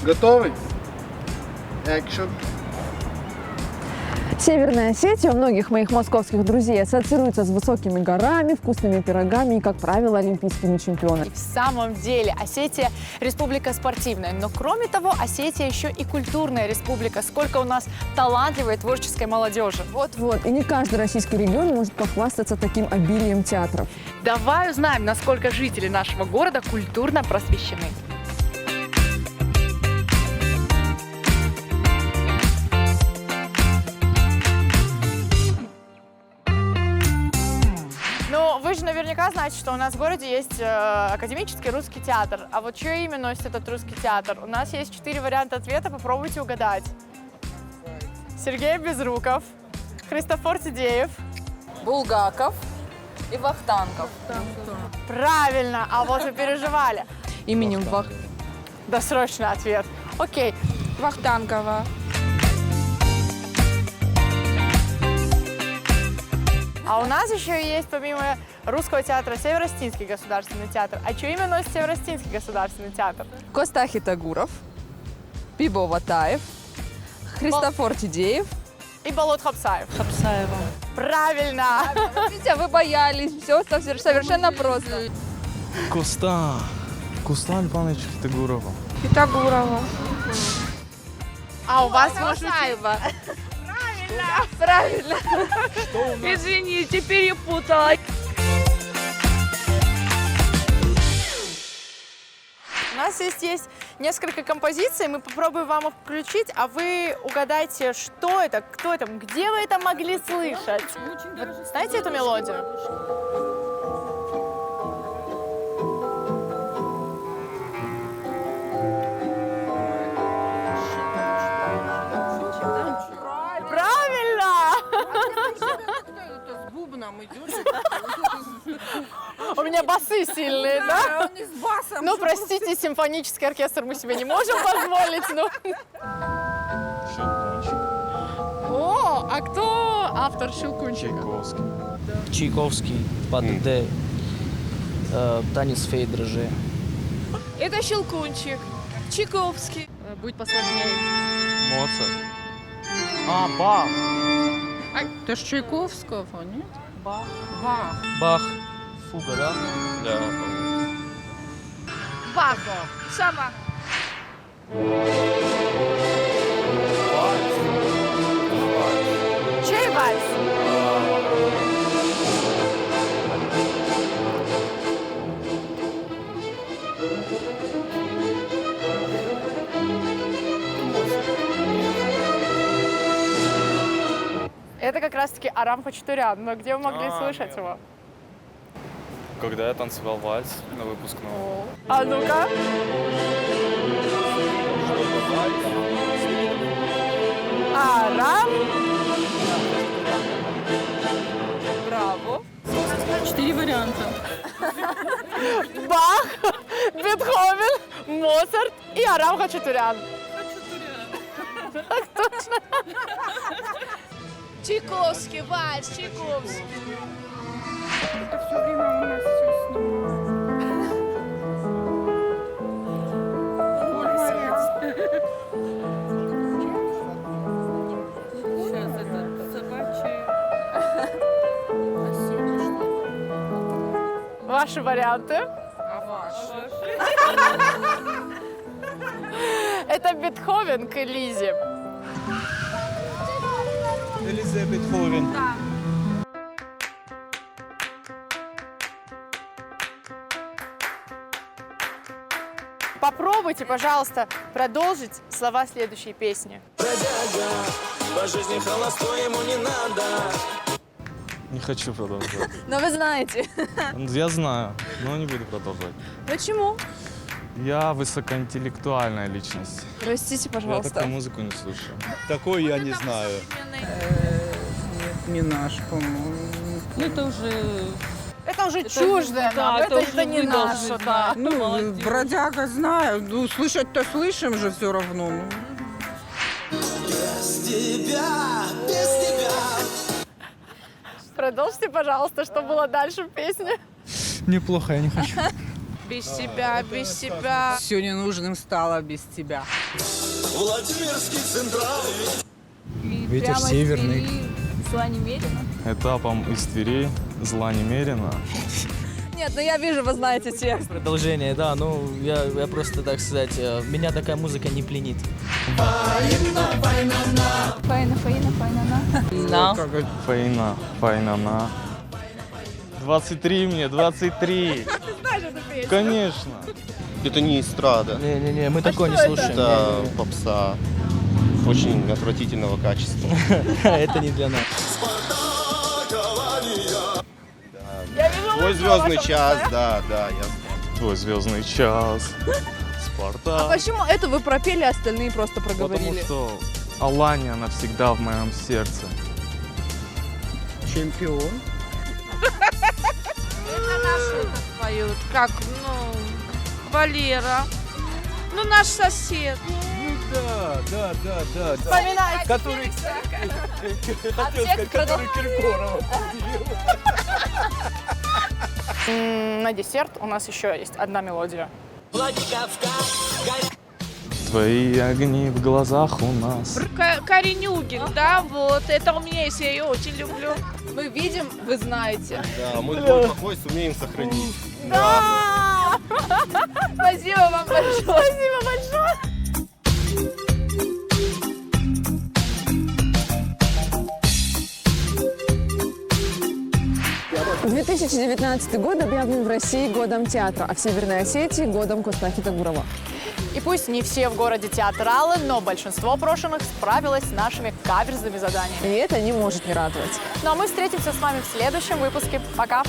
Готовый? Экшн. Северная Осетия у многих моих московских друзей ассоциируется с высокими горами, вкусными пирогами и, как правило, олимпийскими чемпионами. И в самом деле Осетия – республика спортивная, но кроме того, Осетия еще и культурная республика. Сколько у нас талантливой творческой молодежи. Вот-вот, и не каждый российский регион может похвастаться таким обилием театров. Давай узнаем, насколько жители нашего города культурно просвещены. Ну, вы же наверняка знаете, что у нас в городе есть академический русский театр. А вот что именно носит этот русский театр? У нас есть 4 варианта ответа, попробуйте угадать. Сергей Безруков, Христофор Тидеев. Булгаков и Вахтангов. Правильно, а вот вы переживали. Именем Досрочный ответ. Окей. Вахтангова. А у нас еще есть, помимо русского театра, Северостинский государственный театр. А что именно носит Северостинский государственный театр? Костахи Тагуров, Пибо Ватаев, Христофор Тидеев. И Болот Хапсаев. Хапсаева. Правильно. Видите, вы боялись, все совершенно просто. Кустан Павлович Тагурова. Питагурова. А у вас Хапсаева. Правильно. Извините, перепутала. У нас есть несколько композиций, мы попробуем вам их включить, а вы угадайте, что это, кто это, где вы это могли слышать. Вот знаете эту мелодию? Правильно! С бубном идешь. У меня басы сильные, да? Он и с басом. Ну, простите, симфонический оркестр мы себе не можем позволить, но... О, а кто автор «Щелкунчика»? Чайковский, под Д, танец фей дрожжи. Это Щелкунчик. Чайковский. Будет посложнее. Моцарт. Бах. Ты ж Чайковского, нет? Бах. Бах. Бах. Фуга, да? Да. Бах. Сама. Чей вальс? Это как раз-таки Арам Хачатурян, но где вы могли слышать нет. его? Когда я танцевал вальс на выпускном. А ну-ка. Арам. Браво. 4 варианта. Бах, Бетховен, Моцарт и Арам Хачатурян. Так точно. Чайковский, вальс, Чайковский. Это все время у нас все снимается. Сейчас это собачий. Ваши варианты? А ваш? Это Бетховен к Элизе. Элизабет Ховен. Попробуйте, пожалуйста, продолжить слова следующей песни. По жизни холостой ему не надо. Не хочу продолжать. Но вы знаете. Я знаю, но не буду продолжать. Почему? Я высокоинтеллектуальная личность. Простите, Я пожалуйста. такую музыку не слушаю. Такой я не знаю. Нет, не наш, по-моему. Это уже чуждое нам, это не наше. Да. Ну, бродяга знаю. Ну, слышать-то слышим же все равно. Ну. Без тебя, без тебя. Продолжите, пожалуйста, что было дальше в песне. Неплохо, я не хочу. Без тебя, без тебя. Все ненужным стало без тебя. Владимирский централ. Ветер северный. Зла немерено. Этапом из Твери зла немерено. Нет, ну я вижу, вы знаете текст. Продолжение, да, ну я просто, так сказать, меня такая музыка не пленит. Фаина, на. Фаина, файнана. 23 мне, 23. Как ты знаешь эту песню? Конечно. Это не эстрада, Не-не-не, мы такое не слушаем. это попса очень отвратительного качества. Это не для нас. Твой звездный час, да, я Твой звездный час. Спартак. Почему это вы пропели, а остальные просто Потому проговорили? что Алания навсегда в моем сердце. Чемпион. Это наши поют. Как, Валера. Наш сосед. Вспоминайте. Который Киркорова. На десерт у нас еще есть одна мелодия. Твои огни в глазах у нас. Коренюгин, да, вот. Это у меня есть, я ее очень люблю. Мы видим, вы знаете. Да, мы твой покой сумеем сохранить. Да! Спасибо вам большое. Спасибо большое. 2019 год объявлен в России годом театра, а в Северной Осетии годом Костахи Тагурова. И пусть не все в городе театралы, но большинство прошенных справилось с нашими каверзными заданиями. И это не может не радовать. Ну а мы встретимся с вами в следующем выпуске. Пока!